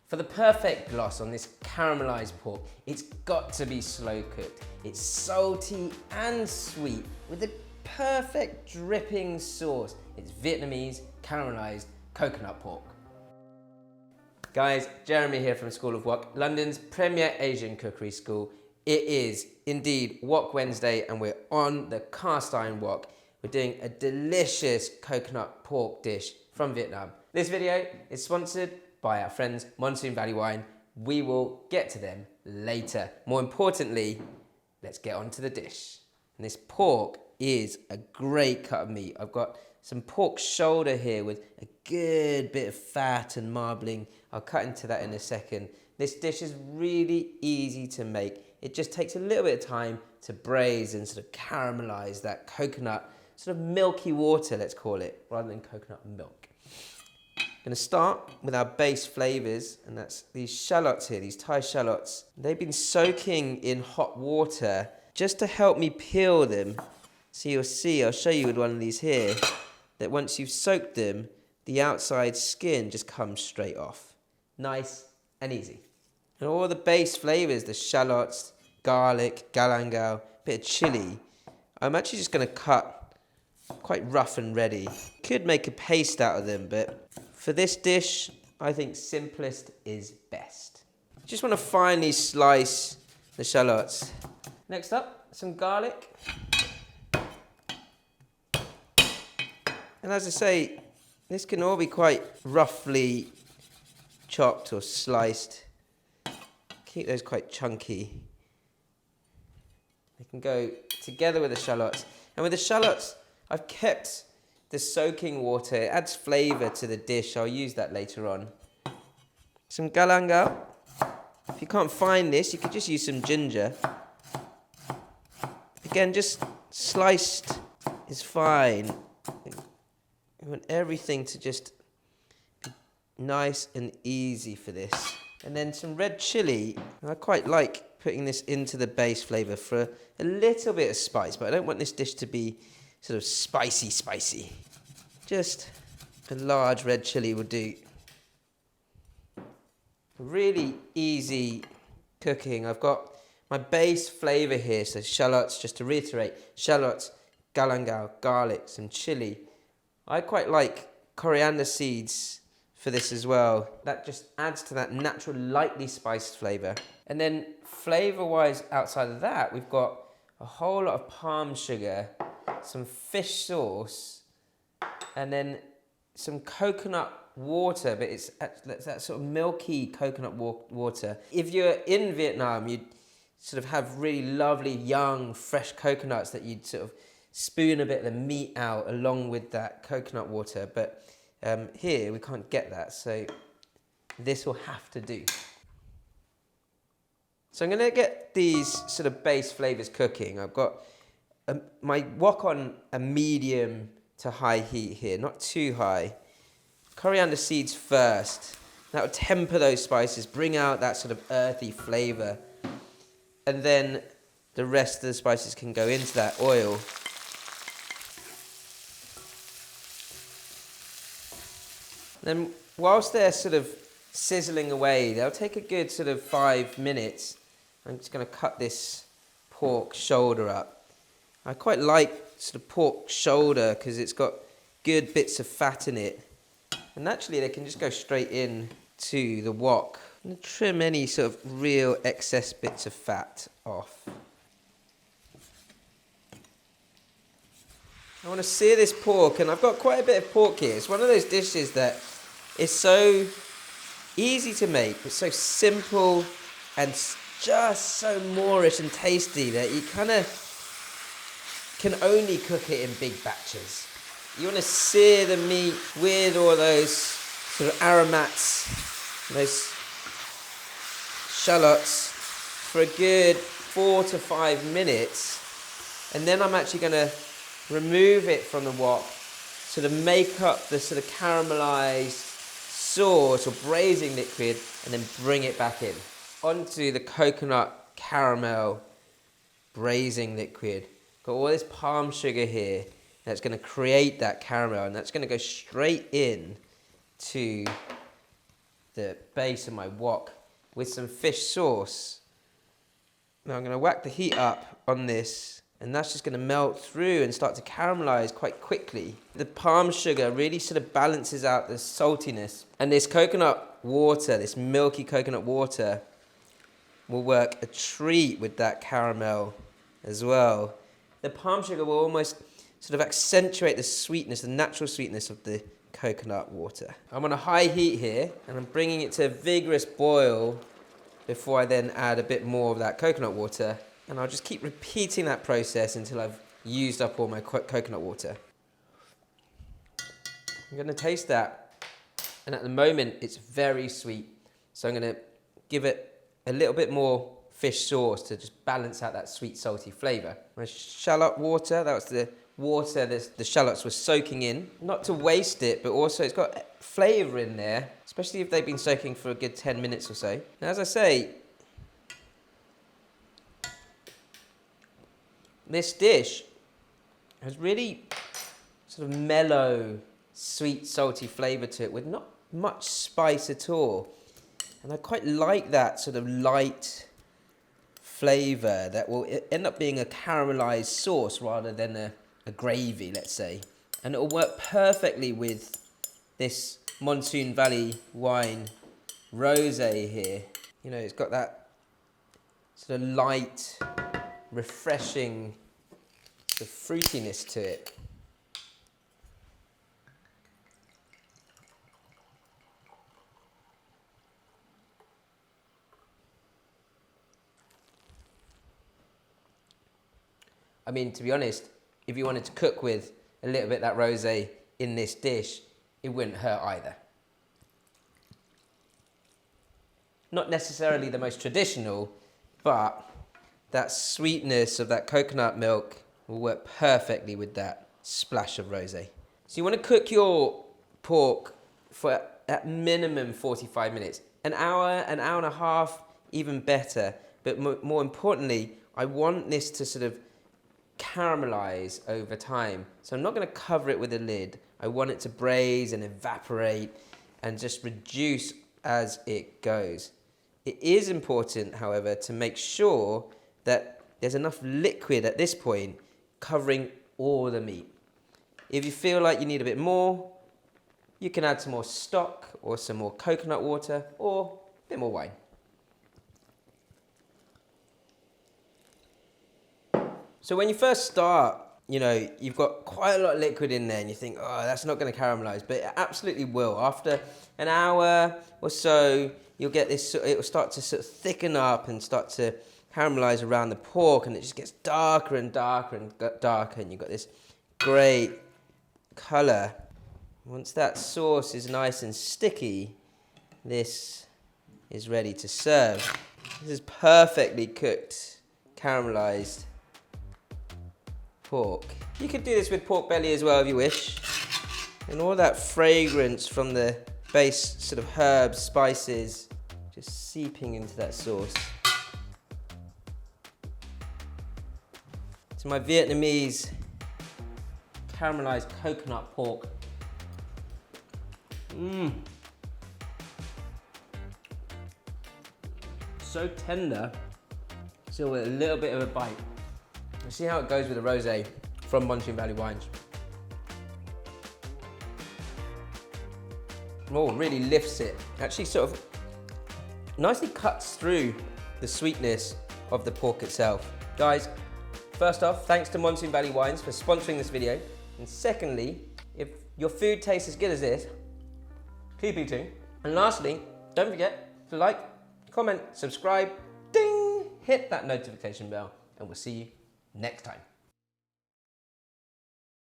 For the perfect gloss on this caramelized pork, it's got to be slow cooked. It's salty and sweet with the perfect dripping sauce. It's Vietnamese caramelized coconut pork. Guys, Jeremy here from School of Wok, London's premier Asian cookery school. It is indeed Wok Wednesday and we're on the cast iron wok. We're doing a delicious coconut pork dish from Vietnam. This video is sponsored by our friends Monsoon Valley Wine. We will get to them later. More importantly, let's get on to the dish. And this pork is a great cut of meat. I've got some pork shoulder here with a good bit of fat and marbling. I'll cut into that in a second. This dish is really easy to make. It just takes a little bit of time to braise and sort of caramelize that coconut, sort of milky water, let's call it, rather than coconut milk. I'm going to start with our base flavors, and that's these shallots here, these Thai shallots. They've been soaking in hot water just to help me peel them. So you'll see, I'll show you with one of these here, that once you've soaked them, the outside skin just comes straight off. Nice and easy. And all the base flavors, the shallots, garlic, galangal, bit of chilli, I'm actually just going to cut quite rough and ready. Could make a paste out of them, but for this dish, I think simplest is best. Just want to finely slice the shallots. Next up, some garlic. And as I say, this can all be quite roughly chopped or sliced. Keep those quite chunky. They can go together with the shallots. And with the shallots, I've kept the soaking water. It adds flavour to the dish. I'll use that later on. Some galangal. If you can't find this, you could just use some ginger. Again, just sliced is fine. You want everything to just be nice and easy for this. And then some red chilli. I quite like putting this into the base flavour for a little bit of spice, but I don't want this dish to be sort of spicy. Just a large red chilli will do. Really easy cooking. I've got my base flavour here, so shallots, just to reiterate, shallots, galangal, garlic, some chilli. I quite like coriander seeds for this as well. That just adds to that natural, lightly spiced flavour. And then flavour-wise, outside of that, we've got a whole lot of palm sugar, some fish sauce, and then some coconut water, but it's that sort of milky coconut water. If you're in Vietnam, you'd sort of have really lovely, young, fresh coconuts that you'd sort of spoon a bit of the meat out along with that coconut water, but here we can't get that, so this will have to do. So I'm going to get these sort of base flavors cooking. I've got my wok on a medium to high heat here, not too high. Coriander seeds first. That will temper those spices, bring out that sort of earthy flavor, and then the rest of the spices can go into that oil. Then whilst they're sort of sizzling away, they'll take a good sort of 5 minutes. I'm just going to cut this pork shoulder up. I quite like sort of pork shoulder because it's got good bits of fat in it. And naturally they can just go straight in to the wok. I'm going to trim any sort of real excess bits of fat off. I want to sear this pork, and I've got quite a bit of pork here. It's one of those dishes that is so easy to make, but so simple and just so moorish and tasty that you kind of can only cook it in big batches. You want to sear the meat with all those sort of aromats, those shallots, for a good 4 to 5 minutes, and then I'm actually going to remove it from the wok, sort of make up the sort of caramelized sauce or braising liquid, and then bring it back in. Onto the coconut caramel braising liquid. Got all this palm sugar here that's going to create that caramel, and that's going to go straight in to the base of my wok with some fish sauce. Now I'm going to whack the heat up on this, and that's just going to melt through and start to caramelize quite quickly. The palm sugar really sort of balances out the saltiness, and this coconut water, this milky coconut water, will work a treat with that caramel as well. The palm sugar will almost sort of accentuate the sweetness, the natural sweetness of the coconut water. I'm on a high heat here, and I'm bringing it to a vigorous boil before I then add a bit more of that coconut water. And I'll just keep repeating that process until I've used up all my coconut water. I'm going to taste that, and at the moment it's very sweet. So I'm going to give it a little bit more fish sauce to just balance out that sweet salty flavour. My shallot water, that was the water the shallots were soaking in. Not to waste it, but also it's got flavour in there, especially if they've been soaking for a good 10 minutes or so. Now, as I say, this dish has really sort of mellow, sweet, salty flavour to it with not much spice at all. And I quite like that sort of light flavour that will end up being a caramelised sauce rather than a gravy, let's say. And it will work perfectly with this Monsoon Valley wine rosé here. You know, it's got that sort of light, refreshing sort of fruitiness to it. I mean, to be honest, if you wanted to cook with a little bit of that rosé in this dish, it wouldn't hurt either. Not necessarily the most traditional, but that sweetness of that coconut milk will work perfectly with that splash of rosé. So you want to cook your pork for at minimum 45 minutes. An hour and a half, even better. But more importantly, I want this to sort of caramelize over time. So I'm not going to cover it with a lid. I want it to braise and evaporate and just reduce as it goes. It is important, however, to make sure that there's enough liquid at this point covering all the meat. If you feel like you need a bit more, you can add some more stock or some more coconut water or a bit more wine. So when you first start, you know, you've got quite a lot of liquid in there and you think, oh, that's not going to caramelize, but it absolutely will. After an hour or so, you'll get this, it will start to sort of thicken up and start to caramelize around the pork, and it just gets darker and darker and darker, and you've got this great color. Once that sauce is nice and sticky, this is ready to serve. This is perfectly cooked, caramelized pork. You could do this with pork belly as well if you wish. And all that fragrance from the base sort of herbs, spices, just seeping into that sauce. So my Vietnamese caramelized coconut pork. So tender, still with a little bit of a bite. Let's see how it goes with the rosé from Monsoon Valley Wines. Oh, really lifts it. Actually sort of nicely cuts through the sweetness of the pork itself. Guys, first off, thanks to Monsoon Valley Wines for sponsoring this video. And secondly, if your food tastes as good as this, keep eating. And lastly, don't forget to like, comment, subscribe, ding, hit that notification bell, and we'll see you next time.